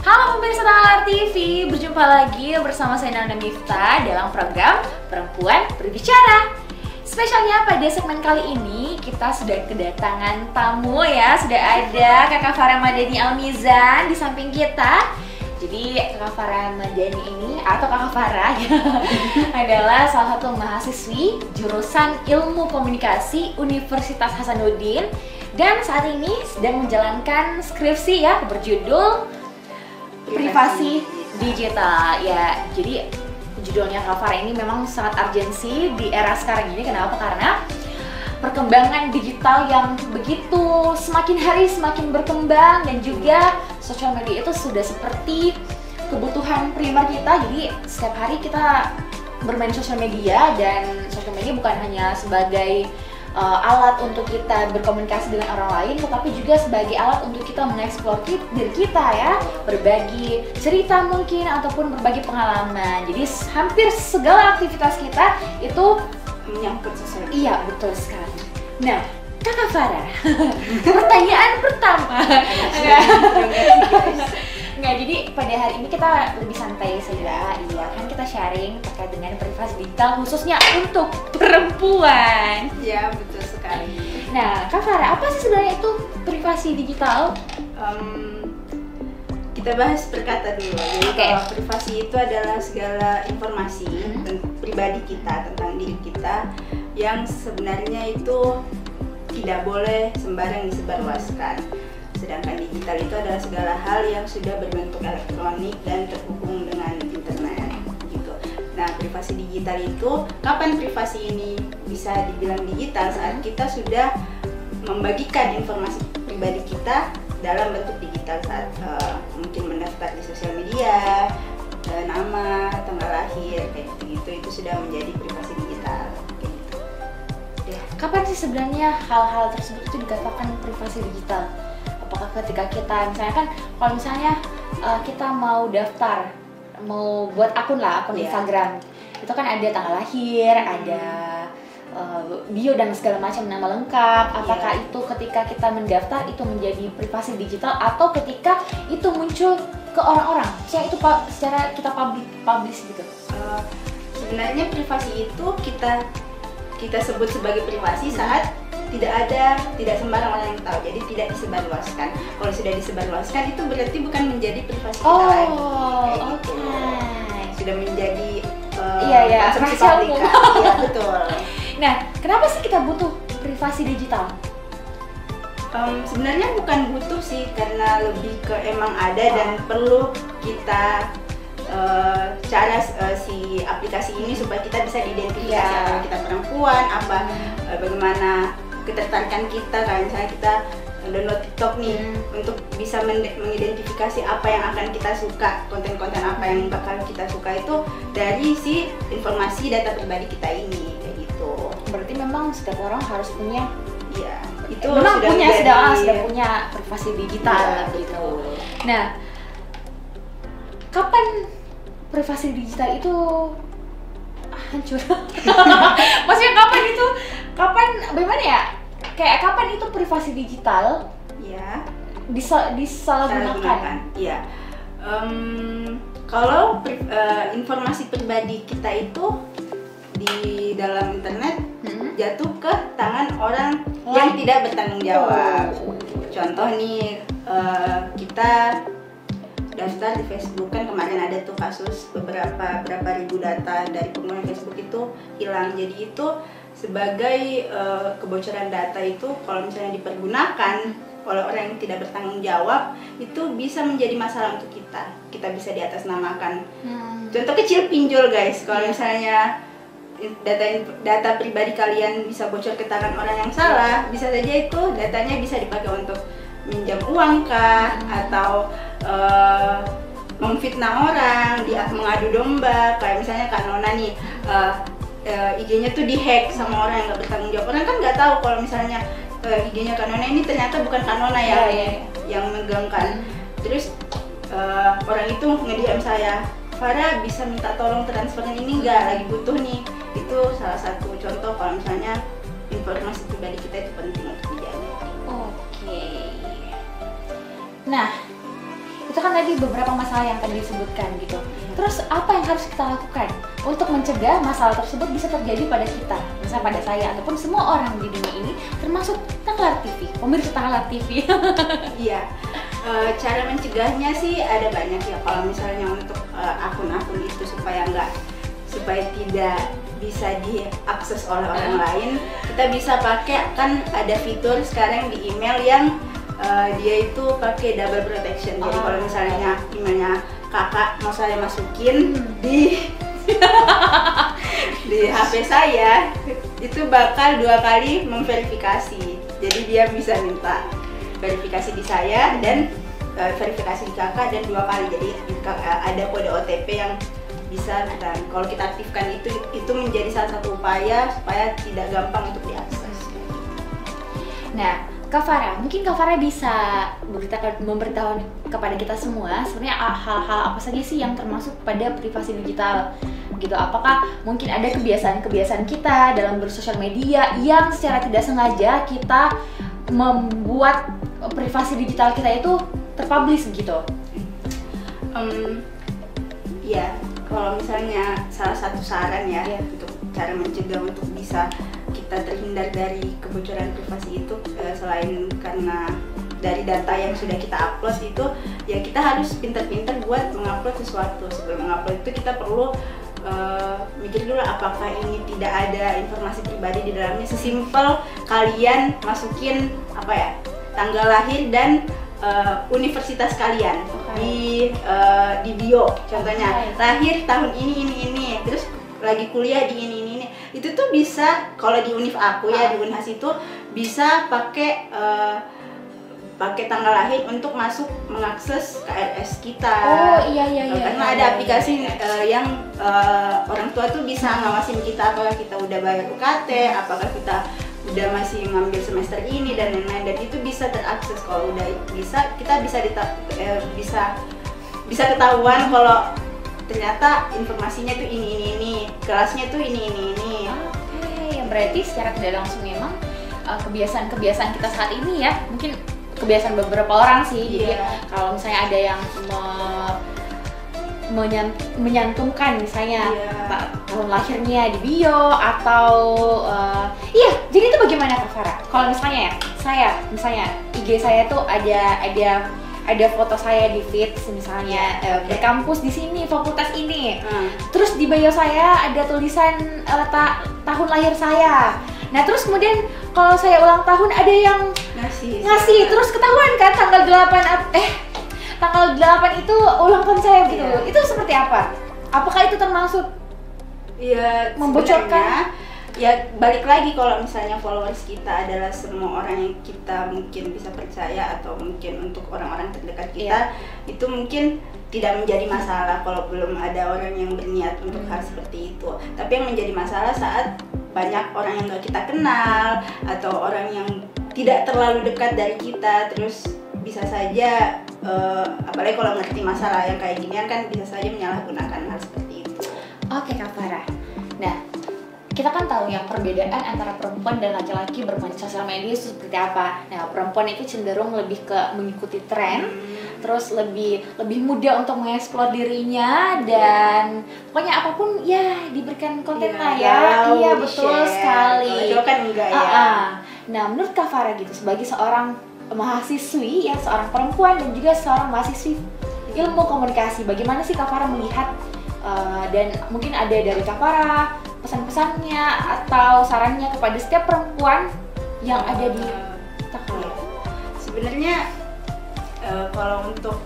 Halo pemirsa Nalar TV, berjumpa lagi bersama saya Nana Miftah dalam program Perempuan Berbicara. Spesialnya pada segmen kali ini kita sudah kedatangan tamu ya. Sudah ada Kakak Farah Madani Almizan di samping kita. Jadi Kakak Farah Madani ini atau Kakak Farah adalah salah satu mahasiswi jurusan Ilmu Komunikasi Universitas Hasanuddin dan saat ini sedang menjalankan skripsi ya berjudul Privasi Digital. Ya, jadi judulnya Kak Farah ini memang sangat urgensi di era sekarang ini. Kenapa? Karena perkembangan digital yang begitu semakin hari semakin berkembang dan juga sosial media itu sudah seperti kebutuhan primer kita. Jadi setiap hari kita bermain sosial media dan sosial media bukan hanya sebagai alat untuk kita berkomunikasi dengan orang lain, tetapi juga sebagai alat untuk kita mengeksplor diri kita ya, berbagi cerita mungkin ataupun berbagi pengalaman. Jadi hampir segala aktivitas kita itu menyangkut sosial. Iya, betul sekali. Nah, Kakak Farah, pertanyaan pertama. Enggak, jadi pada hari ini kita lebih santai saja. Iya, kan kita sharing terkait dengan privasi digital khususnya untuk perempuan. Ya, betul sekali. Nah, Kak Farah, apa sih sebenarnya itu privasi digital? Kita bahas per kata dulu. Jadi Oke. kalau privasi itu adalah segala informasi pribadi kita tentang diri kita yang sebenarnya itu tidak boleh sembarang disebarluaskan. Sedangkan digital itu adalah segala hal yang sudah berbentuk elektronik dan terhubung dengan internet gitu. Nah, privasi digital itu, kapan privasi ini bisa dibilang digital? Saat kita sudah membagikan informasi pribadi kita dalam bentuk digital, saat mungkin mendaftar di sosial media, nama, tanggal lahir, kayak gitu, itu sudah menjadi privasi digital. Kayak gitu. Ya. Kapan sih sebenarnya hal-hal tersebut itu dikatakan privasi digital? Apakah ketika kita, misalnya kan kalau misalnya kita mau daftar, mau buat akun Instagram, itu kan ada tanggal lahir, ada bio dan segala macam nama lengkap. Apakah itu ketika kita mendaftar itu menjadi privasi digital atau ketika itu muncul ke orang-orang, secara itu secara kita publish gitu? Sebenarnya privasi itu kita sebut sebagai privasi saat tidak sembarang orang yang tahu, jadi tidak disebarluaskan. Kalau sudah disebarluaskan itu berarti bukan menjadi privasi kita lagi. Oke. Sudah menjadi konsumsi rahasia publik. umum. Iya, betul. Nah, kenapa sih kita butuh privasi digital? Sebenarnya bukan butuh sih, karena lebih ke emang ada dan perlu kita cara si aplikasi ini supaya kita bisa diidentifikasi apakah kita perempuan, bagaimana ketertarikan kita. Kayak misalnya kita download TikTok nih untuk bisa mengidentifikasi apa yang akan kita suka, konten-konten apa yang bakal kita suka itu dari si informasi data pribadi kita ini, kayak gitu. Berarti memang setiap orang harus punya, Iya, itu memang sudah sudah punya privasi digital gitu. Nah, kapan privasi digital itu hancur? Maksudnya kapan bagaimana ya? Kayak kapan itu privasi digital disalahgunakan? Iya. Kalau informasi pribadi kita itu di dalam internet jatuh ke tangan orang yang tidak bertanggung jawab. Contoh nih, kita daftar di Facebook, kan kemarin ada tuh kasus berapa ribu data dari pengguna Facebook itu hilang. Jadi itu sebagai kebocoran data itu kalau misalnya dipergunakan oleh orang yang tidak bertanggung jawab itu bisa menjadi masalah untuk kita. Kita bisa diatasnamakan. Contoh kecil, pinjol guys. Kalau misalnya data pribadi kalian bisa bocor ke tangan orang yang salah, bisa saja itu datanya bisa dipakai untuk minjam uang kah, atau memfitnah orang, mengadu domba. Kayak misalnya Kak Nona nih, IG-nya tuh dihack sama orang yang nggak bertanggung jawab. Orang kan nggak tahu kalau misalnya IG-nya Kak Nona ini ternyata bukan Kak Nona yang megang kan. Terus orang itu nge-DM saya, Farah bisa minta tolong transferin ini nggak, lagi butuh nih. Itu salah satu contoh kalau misalnya informasi pribadi kita itu penting untuk dijaga. Oke. Nah, Itu kan tadi beberapa masalah yang tadi disebutkan gitu. Terus apa yang harus kita lakukan untuk mencegah masalah tersebut bisa terjadi pada kita, misalnya pada saya ataupun semua orang di dunia ini, termasuk Tanggalar TV, pemirsa Tanggalar TV. Iya, cara mencegahnya sih ada banyak ya. Kalau misalnya untuk akun-akun itu supaya tidak bisa diakses oleh orang lain, kita bisa pakai, kan ada fitur sekarang di email yang dia itu pakai double protection. Jadi kalau misalnya emailnya kakak mau saya masukin di di HP saya, itu bakal 2 kali memverifikasi. Jadi dia bisa minta verifikasi di saya dan verifikasi di kakak, dan 2 kali. Jadi ada kode OTP yang bisa kalau kita aktifkan, itu menjadi salah satu upaya supaya tidak gampang untuk diakses. Nah, Kak Farah, mungkin Kak Farah bisa memberitahu kepada kita semua sebenarnya hal-hal apa saja sih yang termasuk pada privasi digital gitu. Apakah mungkin ada kebiasaan-kebiasaan kita dalam bersosial media yang secara tidak sengaja kita membuat privasi digital kita itu terpublish gitu? Ya, kalau misalnya salah satu saran ya untuk cara mencegah untuk bisa kita terhindar dari kebocoran privasi itu, selain karena dari data yang sudah kita upload itu, ya kita harus pintar-pintar buat mengupload sesuatu. Sebelum mengupload itu kita perlu mikir dulu apakah ini tidak ada informasi pribadi di dalamnya. Sesimpel kalian masukin tanggal lahir dan universitas kalian di bio, contohnya lahir tahun ini, terus lagi kuliah di ini. Itu tuh bisa, kalau di univ aku ya, di Unhas itu bisa pakai tanggal lahir untuk masuk mengakses KRS kita. Karena ada aplikasi yang orang tua tuh bisa ngawasin kita apakah kita udah bayar UKT, apakah kita udah masih ngambil semester ini dan lain-lain, dan itu bisa terakses. Kalau udah bisa, kita bisa ketahuan kalau ternyata informasinya tuh ini, kelasnya tuh ini. Yang berarti secara tidak langsung memang kebiasaan-kebiasaan kita saat ini ya, mungkin kebiasaan beberapa orang sih. Jadi kalau misalnya ada yang menyantumkan misalnya tahun lahirnya di bio atau jadi itu bagaimana Kak Farah? Kalau misalnya misalnya IG saya tuh ada foto saya di feed misalnya berkampus di sini, fakultas ini. Terus di bio saya ada tulisan tahun lahir saya. Nah, terus kemudian kalau saya ulang tahun ada yang ngasih terus ketahuan kan tanggal 8 itu ulang tahun saya gitu. Itu seperti apa? Apakah itu termasuk membocorkan? Ya balik lagi, kalau misalnya followers kita adalah semua orang yang kita mungkin bisa percaya, atau mungkin untuk orang-orang terdekat kita, itu mungkin tidak menjadi masalah kalau belum ada orang yang berniat untuk hal seperti itu. Tapi yang menjadi masalah saat banyak orang yang gak kita kenal atau orang yang tidak terlalu dekat dari kita, terus bisa saja apalagi kalau ngerti masalah yang kayak ginian kan bisa saja menyalahgunakan hal seperti itu. Oke Kak Farah. Nah, kita kan tahu ya perbedaan antara perempuan dan laki-laki bermain sosial media itu seperti apa. Nah, perempuan itu cenderung lebih ke mengikuti tren, terus lebih mudah untuk mengeksplor dirinya, dan pokoknya apapun ya diberikan konten lah ya. Iya betul sekali. Kalau kan enggak ya. Nah, menurut Kak Farah gitu, sebagai seorang mahasiswi ya, seorang perempuan dan juga seorang mahasiswi ilmu komunikasi, bagaimana sih Kak Farah melihat dan mungkin ada dari Kak Farah pesan-pesannya atau sarannya kepada setiap perempuan yang ada di Tanggalar? Sebenarnya kalau untuk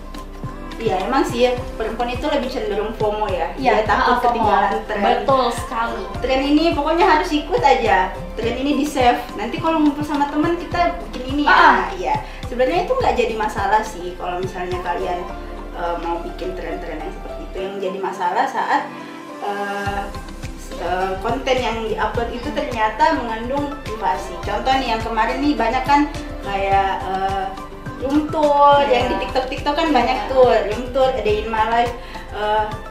emang sih ya, perempuan itu lebih cenderung FOMO ya. Dia takut ketinggalan tren. Betul sekali. Tren ini pokoknya harus ikut aja. Tren ini di save. Nanti kalau ngumpul sama teman kita bikin ini ya. Sebenarnya itu nggak jadi masalah sih kalau misalnya kalian mau bikin tren-tren yang seperti itu. Yang jadi masalah saat konten yang diupload itu ternyata mengandung privasi. Contoh nih yang kemarin nih banyak kan kayak room tour yang di TikTok kan banyak tuh room tour, day in my life.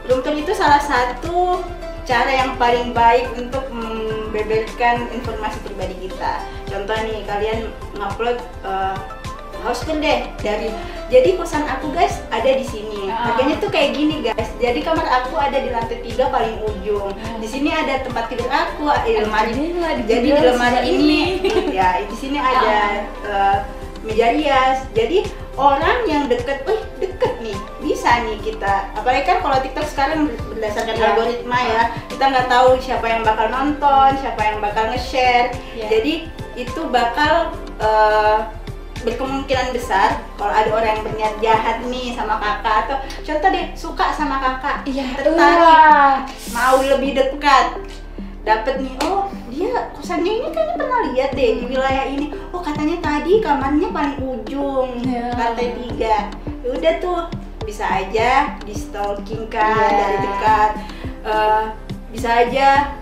Room tour itu salah satu cara yang paling baik untuk membeberkan informasi pribadi kita. Contoh nih kalian ngupload hostkan deh dari. Jadi kosan aku guys ada di sini. Harganya tuh kayak gini guys. Jadi kamar aku ada di lantai 3 paling ujung. Di sini ada tempat tidur aku, lemari. Jadi di lemari ini ya di sini ada meja rias. Jadi orang yang deket nih bisa nih kita. Apalagi kan kalau TikTok sekarang berdasarkan algoritma ya, kita nggak tahu siapa yang bakal nonton, siapa yang bakal nge-share. Jadi itu bakal berkemungkinan besar kalau ada orang yang berniat jahat nih sama kakak, atau contoh deh suka sama kakak, tertarik, mau lebih dekat, dapet nih, oh dia kosannya ini kayaknya pernah lihat deh di wilayah ini, oh katanya tadi kamarnya paling ujung lantai 3. Udah tuh bisa aja di stalking kan dari dekat, bisa aja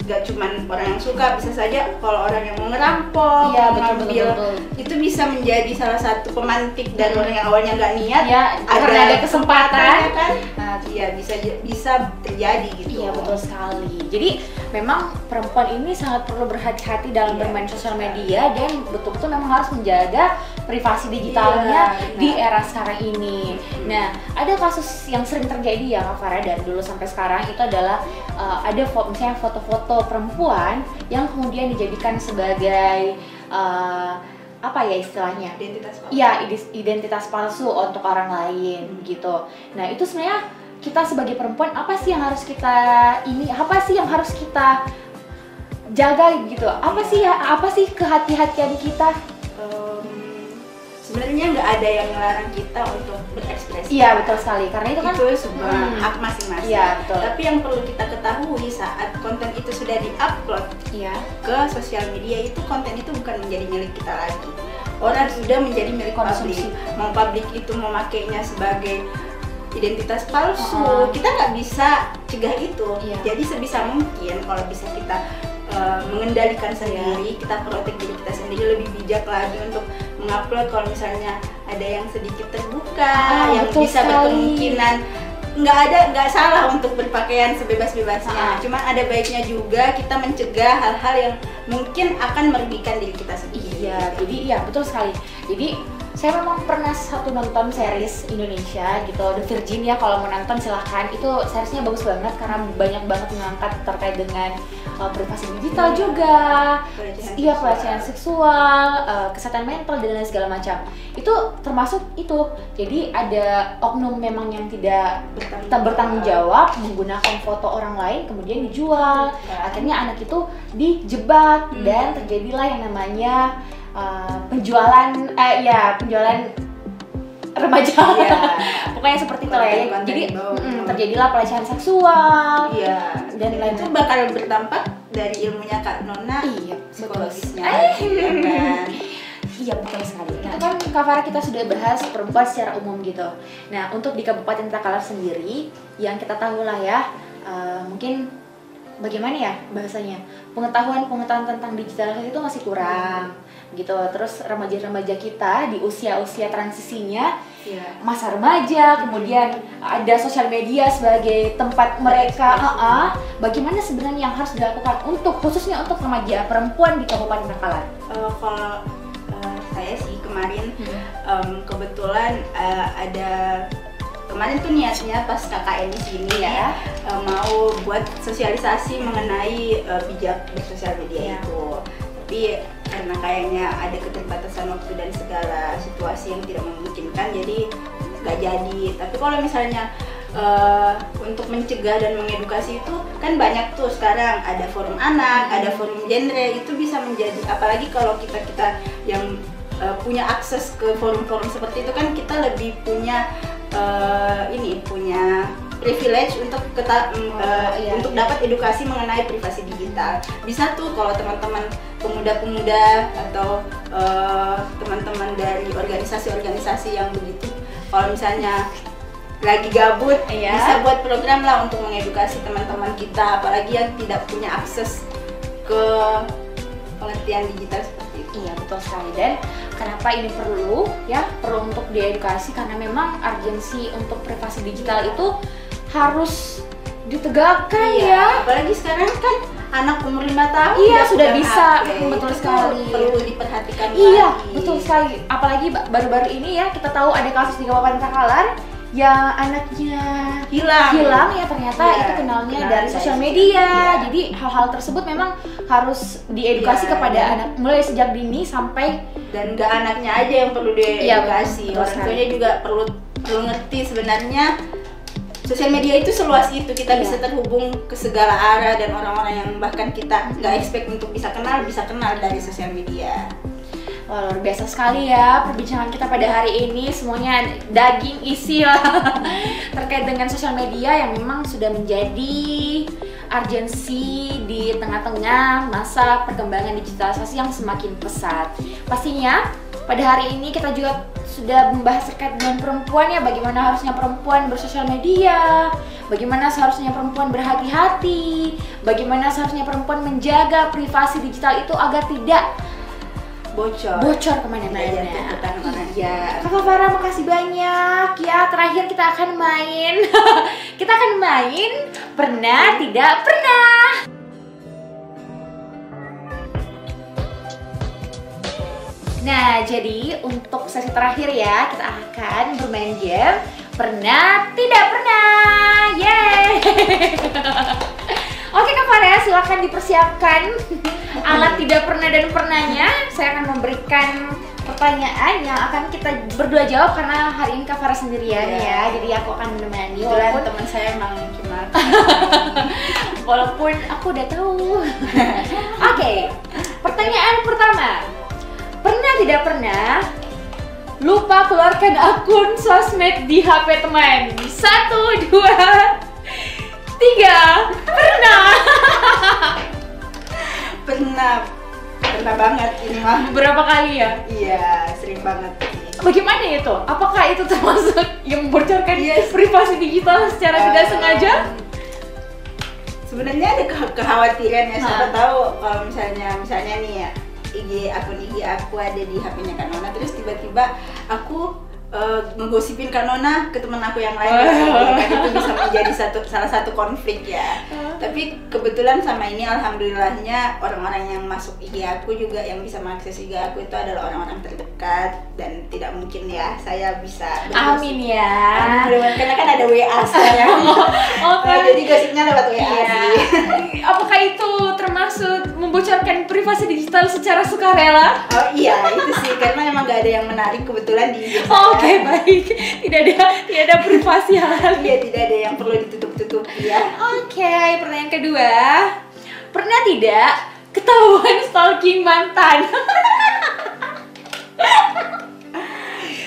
gak cuman orang yang suka, bisa saja kalau orang yang mau ngerampok, ngambil, itu bisa menjadi salah satu pemantik dari orang yang awalnya nggak niat, karena ada kesempatan kan, bisa terjadi gitu. Iya betul sekali. Jadi memang perempuan ini sangat perlu berhati-hati dalam bermain sosial media dan betul-betul memang harus menjaga privasi digitalnya di era sekarang ini. Nah, ada kasus yang sering terjadi ya Kak Farah, dan dulu sampai sekarang itu adalah ada misalnya foto-foto perempuan yang kemudian dijadikan sebagai apa ya istilahnya? Identitas palsu. Iya, identitas palsu untuk orang lain gitu. Nah, itu sebenarnya kita sebagai perempuan apa sih yang harus kita jaga gitu? Apa sih kehati-hatian kita? Sebenarnya nggak ada yang melarang kita untuk berekspresi. Iya betul sekali, karena itu kan sebuah hak masing-masing. Iya betul. Tapi yang perlu kita ketahui saat konten itu sudah diupload ke sosial media, itu konten itu bukan menjadi milik kita lagi. Orang sudah menjadi milik publik. Mau publik itu memakainya sebagai identitas palsu, kita nggak bisa cegah itu. Jadi sebisa mungkin kalau bisa kita mengendalikan sendiri, kita protek diri kita sendiri, lebih bijak lagi untuk mengupload kalau misalnya ada yang sedikit terbuka, yang bisa berkemungkinan nggak salah untuk berpakaian sebebas-bebasnya. Cuman ada baiknya juga kita mencegah hal-hal yang mungkin akan merugikan diri kita sendiri. Jadi betul sekali. Jadi saya memang pernah nonton series Indonesia gitu, The Virgin ya, kalau mau nonton silahkan. Itu seriesnya bagus banget karena banyak banget mengangkat terkait dengan privasi digital juga, pelecehan seksual, kesehatan mental dan lain segala macam. Itu termasuk itu. Jadi ada oknum memang yang tidak bertanggung jawab menggunakan foto orang lain kemudian dijual. Akhirnya anak itu dijebak dan terjadilah yang namanya penjualan remaja, pokoknya seperti itu lah ya. Jadi terjadilah pelecehan seksual, dan itu bakal berdampak dari ilmunya Kak Nona, psikologisnya. Iya betul sekali. Itu kan Kak Farah kita sudah bahas perempuan secara umum gitu. Nah untuk di Kabupaten Takalar sendiri yang kita tahu lah ya, mungkin bagaimana ya bahasanya, pengetahuan tentang digitalisasi itu masih kurang gitu. Terus remaja-remaja kita di usia-usia transisinya, masa remaja, kemudian ada sosial media sebagai tempat mereka. Bagaimana sebenarnya yang harus dilakukan khususnya untuk remaja perempuan di Kabupaten Takalar? Kalau saya sih kemarin kebetulan kemarin tuh niatnya pas KKN di sini mau buat sosialisasi mengenai bijak bersosial media itu. Tapi karena kayaknya ada keterbatasan waktu dan segala situasi yang tidak memungkinkan, jadi nggak jadi. Tapi kalau misalnya untuk mencegah dan mengedukasi itu kan banyak tuh sekarang, ada forum anak, ada forum genre, itu bisa menjadi, apalagi kalau kita yang punya akses ke forum-forum seperti itu kan kita lebih punya punya privilege untuk untuk dapat edukasi mengenai privasi digital. Bisa tuh kalau teman-teman pemuda-pemuda atau teman-teman dari organisasi-organisasi yang begitu, kalau misalnya lagi gabut, bisa buat program lah untuk mengedukasi teman-teman kita, apalagi yang tidak punya akses ke pengertian digital seperti itu. Iya betul sekali. Dan kenapa ini perlu untuk diedukasi, karena memang urgensi untuk privasi digital itu harus ditegakkan. Apalagi sekarang kan anak umur 5 tahun iya sudah bisa, HP. betul Itu sekali. perlu diperhatikan Iya, lagi. betul sekali. Apalagi baru-baru ini ya kita tahu ada kasus di Kabupaten Takalar yang anaknya hilang ya ternyata Iya, itu kenalnya kenal dari sosial media. Iya. Jadi hal-hal tersebut memang harus diedukasi Iya, kepada dan- anak mulai sejak dini sampai Dan nggak anaknya aja yang perlu Iya, diedukasi, betul orang sekali. tuanya juga perlu ngerti sebenarnya sosial media itu seluas itu, kita Iya. bisa terhubung ke segala arah dan orang-orang yang bahkan kita nggak expect untuk bisa kenal dari sosial media. wah, luar biasa sekali ya perbincangan kita pada hari ini, semuanya daging isi lah terkait dengan sosial media yang memang sudah menjadi urgensi di tengah-tengah masa perkembangan digitalisasi yang semakin pesat. Pastinya pada hari ini kita juga sudah membahas terkait dengan perempuan ya, bagaimana harusnya perempuan bersosial media, bagaimana seharusnya perempuan berhati-hati, bagaimana seharusnya perempuan menjaga privasi digital itu agar tidak bocor kemana-mana. Ya. Kakak Farah makasih banyak ya. Terakhir kita akan main pernah tidak pernah. Nah, jadi untuk sesi terakhir ya kita akan bermain game pernah tidak pernah. Yeay. Oke Kak Farah, silakan dipersiapkan alat tidak pernah dan pernahnya. Saya akan memberikan pertanyaan yang akan kita berdua jawab karena hari ini Kak Farah sendirian ya. Jadi aku akan menemani Walaupun walaupun teman saya emang cuma walaupun aku udah tahu. Oke, pertanyaan pertama. Pernah tidak pernah lupa keluarkan akun sosmed di HP teman? 1, 2, 3. pernah banget ini mah. Berapa kali ya? Iya, sering banget. Bagaimana itu? Apakah itu termasuk yang membocorkan Yes. privasi digital secara tidak sengaja? Sebenarnya ada kekhawatiran ya, siapa Hah. tahu kalau misalnya nih ya akun IG aku ada di HP-nya Kak Nona, terus tiba-tiba aku ngegosipin Kak Nona ke teman aku yang lain, kan itu bisa menjadi salah satu konflik ya. Tapi kebetulan sama ini alhamdulillahnya orang-orang yang masuk IG aku juga yang bisa mengakses IG aku itu adalah orang-orang terdekat dan tidak mungkin ya saya bisa Amin ya. Amin, karena kan ada WA sekarang. Jadi gosipnya lewat WA Iya. sih. Apakah itu termasuk membocorkan privasi digital secara sukarela? Oh iya, itu sih karena emang gak ada yang menarik kebetulan di IG Oh, saya. Oke, baik. Tidak ada privasi halal. Iya, tidak ada yang perlu ditutup-tutupi ya. Oke, pertanyaan kedua. Pernah tidak ketahuan stalking mantan?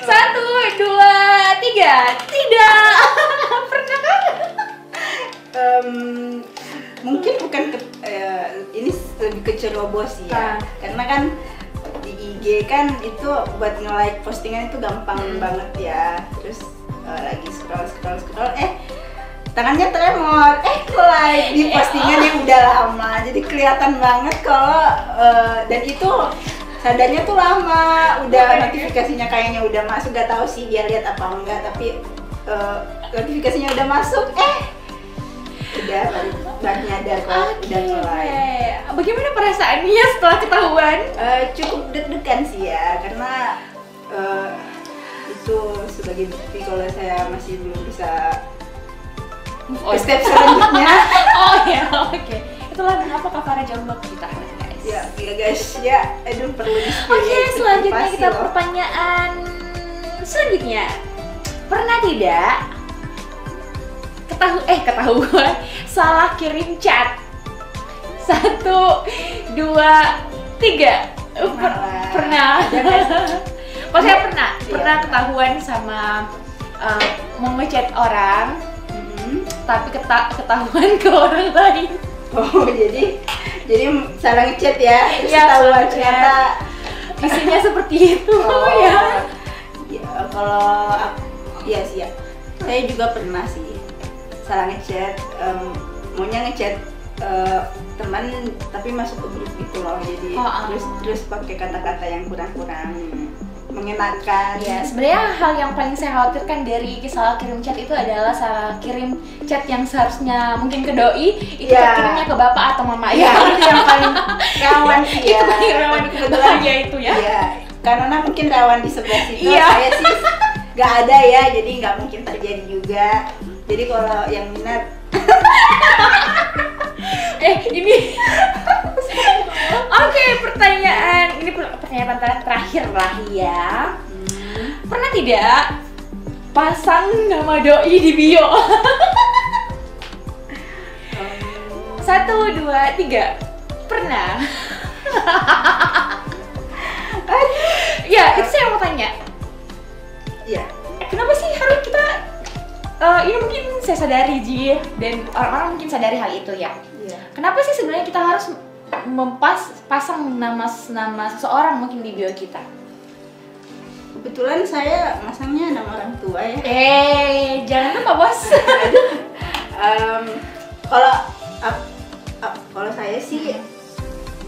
1, 2, 3. Tidak. Pernah kan? Mungkin bukan ini lebih ke cerobos sih ya. Karena kan di IG kan itu buat nge-like postingan itu gampang banget ya. Terus lagi scroll tangannya tremor, like di postingan yang udah lama, jadi kelihatan banget kalau dan itu sadarnya tuh lama, udah notifikasinya kayaknya udah masuk, gak tahu sih dia lihat apa enggak, tapi notifikasinya udah masuk, udah baru nyadar kalau udah mulai. Bagaimana perasaannya setelah ketahuan? Cukup deg-degan sih ya, karena itu sebagai bukti kalau saya masih belum bisa ke step selanjutnya. Oh ya, oke. Itulah kenapa Kak Farah jomblo kita, guys. Ya guys, ya, aduh perlu di-spill. Oke, selanjutnya kita pertanyaan selanjutnya. Pernah tidak ketahuan salah kirim chat? 1, 2, 3. Pernah. Oh, saya pernah ketahuan sama mau ngechat orang, tapi ketahuan ke orang lain. Oh, jadi salah ngechat ya, terus Iya, ketahuan salah ternyata isinya seperti itu. oh, Ya. Kalau iya sih ya, saya juga pernah sih salah ngechat, maunya ngechat teman tapi masuk ke grup gitu loh, jadi terus pakai kata-kata yang kurang mengenakan. Ya, sebenarnya hal yang paling saya khawatirkan dari salah kirim chat itu adalah salah kirim chat yang seharusnya mungkin ke doi, itu kirimnya ke bapak atau mama. Ya, itu yang paling rawan sih ya. Itu paling rawan kebetulan ya itu ya. Iya, karena mungkin rawan di sebelah situ. Saya sih nggak ada ya, jadi nggak mungkin terjadi juga. Jadi kalau yang minat ini Oke, ini pertanyaan terakhir lah ya. Pernah tidak pasang nama doi di bio? 1, 2, 3. Pernah? Ya, itu saya mau tanya. Iya. Kenapa sih harus kita ini mungkin saya sadari Ji, dan orang-orang mungkin sadari hal itu ya. Iya. Kenapa sih sebenarnya kita harus pasang nama seseorang mungkin di bio kita? Kebetulan saya masangnya nama orang tua ya. Jangan lupa bos. Kalau saya sih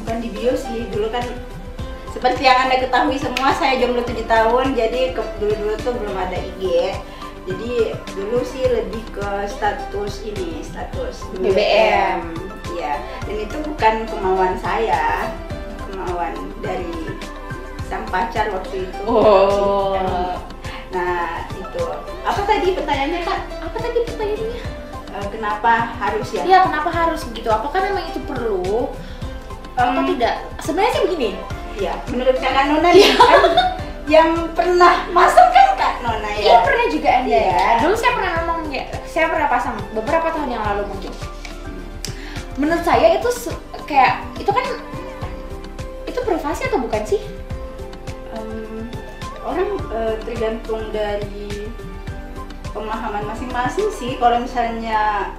bukan di bio sih, dulu kan seperti yang Anda ketahui semua, saya jomblo 7 tahun, jadi dulu tuh belum ada IG. Jadi dulu sih lebih ke status BBM. Ya, dan itu bukan kemauan saya, kemauan dari sang pacar waktu itu. Nah, itu. Apa tadi pertanyaannya, Kak? Kenapa harus ya? Iya, kenapa harus begitu? Apakah memang itu perlu atau tidak? Sebenarnya sih begini. Iya, menurut Kakak Nona nih kan yang pernah masuk kan Kak Nona ya? Iya, pernah juga Anda ya. Dulu saya pernah saya pernah pasang beberapa tahun yang lalu mungkin. Menurut saya itu kayak itu kan itu privasi atau bukan sih? Orang tergantung dari pemahaman masing-masing sih. Kalau misalnya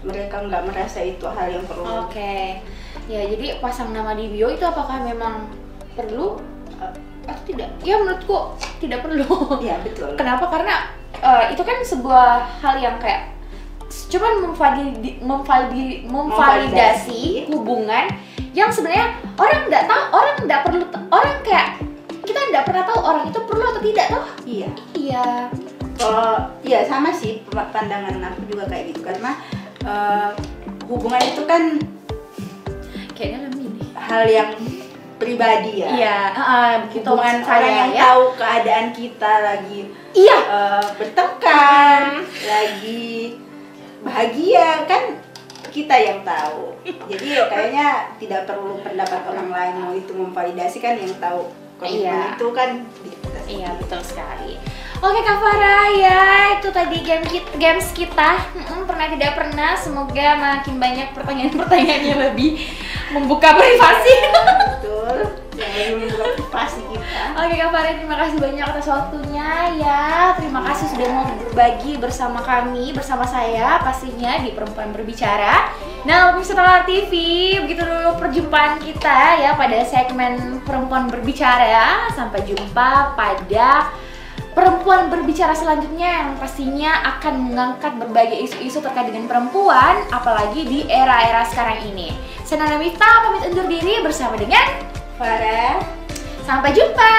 mereka nggak merasa itu hal yang perlu. Oke. Ya, jadi pasang nama di bio itu apakah memang perlu atau tidak? Ya, menurutku tidak perlu. Iya, betul. Kenapa? Karena itu kan sebuah hal yang kayak cuman memvalidasi hubungan yang sebenarnya orang nggak tahu, orang kayak kita nggak pernah tahu orang itu perlu atau tidak toh. Iya. Iya sama sih, pandangan aku juga kayak gitu, karena hubungan itu kan kayaknya lebih hal yang pribadi ya. Iya, hubungan orang yang tahu keadaan kita lagi bertengkar, lagi bahagia kan kita yang tahu. Jadi kayaknya tidak perlu pendapat orang lain mau itu memvalidasi, kan yang tahu komitmen itu kan kita. Iya, betul sekali. Oke Kak Farah, ya itu tadi games kita. Pernah tidak pernah, semoga makin banyak pertanyaan-pertanyaan yang lebih membuka privasi. Betul, yang lebih membuka privasi kita. Oke Kak Farah, terima kasih banyak atas waktunya ya. Terima kasih sudah mau berbagi bersama kami, bersama saya pastinya di Perempuan Berbicara. Nah, pemirsa Talar TV, begitu dulu perjumpaan kita ya pada segmen Perempuan Berbicara. Sampai jumpa pada Perempuan Berbicara selanjutnya yang pastinya akan mengangkat berbagai isu-isu terkait dengan perempuan, apalagi di era-era sekarang ini. Saya Nana Mifta pamit undur diri bersama dengan Farah. Sampai jumpa.